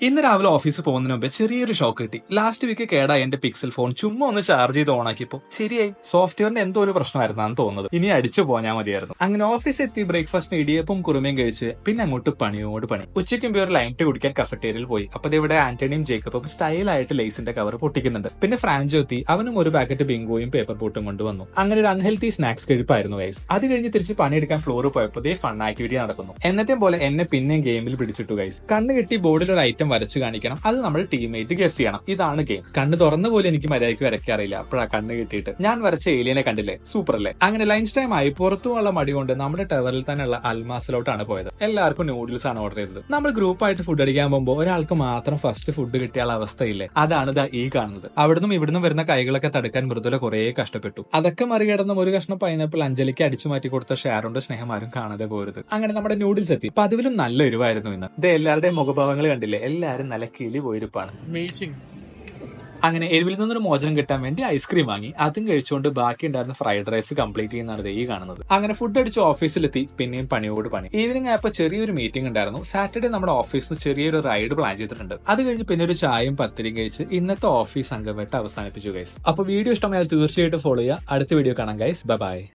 ഇന്ന് രാവിലെ ഓഫീസിൽ പോകുന്നതിന് മുമ്പ് ചെറിയൊരു ഷോക്ക് കിട്ടി. ലാസ്റ്റ് വീക്ക് കേടായ എന്റെ പിക്സൽ ഫോൺ ചുമ്മാ ഒന്ന് ചാർജ് ചെയ്ത് ഓണാക്കിയപ്പോ ശരിയായി. സോഫ്റ്റ്വെയറിന്റെ എന്തോ ഒരു പ്രശ്നമായിരുന്നാന്ന് തോന്നുന്നത്. ഇനി അടിച്ചു പോയാൽ മതിയായിരുന്നു. അങ്ങനെ ഓഫീസിൽ എത്തി ബ്രേക്ക്ഫാസ്റ്റിന് ഇടിയപ്പും കുറുമയും കഴിച്ച് പിന്നെ അങ്ങോട്ട് പണിയോട് പണി. ഉച്ചയ്ക്ക് മുമ്പ് ഒരു ലൈറ്റ് കുടിക്കാൻ കഫറ്റേരിയയിൽ പോയി. അപ്പൊ ഇവിടെ ആന്റണിയും ജേക്കബും സ്റ്റൈലായിട്ട് ലേസിന്റെ കവർ പൊട്ടിക്കുന്നുണ്ട്. പിന്നെ ഫ്രാൻജോ എത്തി. അവനും ഒരു പാക്കറ്റ് ബിങ്കോയും പേപ്പർ ബോട്ടും കൊണ്ടുവന്നു. അങ്ങനെ ഒരു അൺഹെൽത്തി സ്നാക്സ് കഴിപ്പായിരുന്നു ഗൈസ്. അത് കഴിഞ്ഞ് തിരിച്ച് പണിയെടുക്കാൻ ഫ്ലോറിൽ പോയപ്പോൾ ഫൺ ആക്ടിവിറ്റി നടക്കുന്നു. എന്നത്തെ പോലെ എന്നെ പിന്നെയും ഗെയിമിൽ പിടിച്ചിട്ടു ഗൈസ്. കണ്ണ് കെട്ടി ബോർഡിൽ ഒരു ഐറ്റം വരച്ചു കാണിക്കണം. അത് നമ്മൾ ടീമേറ്റ് ഗസ് ചെയ്യണം. ഇതാണ് ഗെയിം. കണ്ണ് തുറന്ന പോലെ എനിക്ക് മര്യാദയ്ക്ക് വരയ്ക്കാറില്ല. അപ്പോഴാ കണ്ണ് കിട്ടിയിട്ട് ഞാൻ വരച്ച ഏലിയനെ കണ്ടില്ലേ, സൂപ്പർ അല്ലേ? അങ്ങനെ ലഞ്ച് ടൈം ആയി. പുറത്തുള്ള മടി കൊണ്ട് നമ്മുടെ ടവറിൽ തന്നെയുള്ള അൽമാസിലോട്ടാണ് പോയത്. എല്ലാവർക്കും നൂഡിൽസ് ആണ് ഓർഡർ ചെയ്തത്. നമ്മൾ ഗ്രൂപ്പായിട്ട് ഫുഡ് അടിക്കാൻ പോകുമ്പോൾ ഒരാൾക്ക് മാത്രം ഫസ്റ്റ് ഫുഡ് കിട്ടിയാൽ അവസ്ഥയില്ലേ, അതാണ് ഈ കാണുന്നത്. അവിടുന്ന് ഇവിടുന്ന് വരുന്ന കൈകളൊക്കെ തടുക്കാൻ മൃദുല കുറെ കഷ്ടപ്പെട്ടു. അതൊക്കെ മറികടന്നും ഒരു കഷ്ണം പൈനാപ്പിൾ അഞ്ജലിക്ക് അടിച്ചു മാറ്റി കൊടുത്ത ഷാരോന്റെ സ്നേഹമാരും കാണാതെ പോരുത്. അങ്ങനെ നമ്മുടെ നൂഡിൽസ് എത്തി. പതിവിലും നല്ല എരിവായിരുന്നു ഇന്ന്. ഇത് എല്ലാവരുടെയും മുഖഭാവങ്ങൾ കണ്ടില്ലേ, എല്ലാരും നല്ല കിളി പോയിരിപ്പാണ്. അങ്ങനെ എരിവിൽ നിന്നൊരു മോചനം കിട്ടാൻ വേണ്ടി ഐസ്ക്രീം വാങ്ങി. അതും കഴിച്ചുകൊണ്ട് ബാക്കി ഉണ്ടായിരുന്ന ഫ്രൈഡ് റൈസ് കംപ്ലീറ്റ് ചെയ്യുന്നതാണ് കാണുന്നത്. അങ്ങനെ ഫുഡ് അടിച്ച് ഓഫീസിലെത്തി. പിന്നെയും പണിയോട് പണി. ഈവനിങ് ആയപ്പോൾ ചെറിയൊരു മീറ്റിംഗ് ഉണ്ടായിരുന്നു. സാറ്റർഡേ നമ്മുടെ ഓഫീസിൽ ചെറിയൊരു റൈഡ് പ്ലാൻ ചെയ്തിട്ടുണ്ട്. അത് കഴിഞ്ഞ് പിന്നെ ഒരു ചായയും പത്തിരിയും കഴിച്ച് ഇന്നത്തെ ഓഫീസ് അംഗമായിട്ട് അവസാനിപ്പിച്ചു ഗൈസ്. അപ്പൊ വീഡിയോ ഇഷ്ടമായാൽ തീർച്ചയായിട്ടും ഫോളോ ചെയ്യുക. അടുത്ത വീഡിയോ കാണാം ഗൈസ്. ബൈ.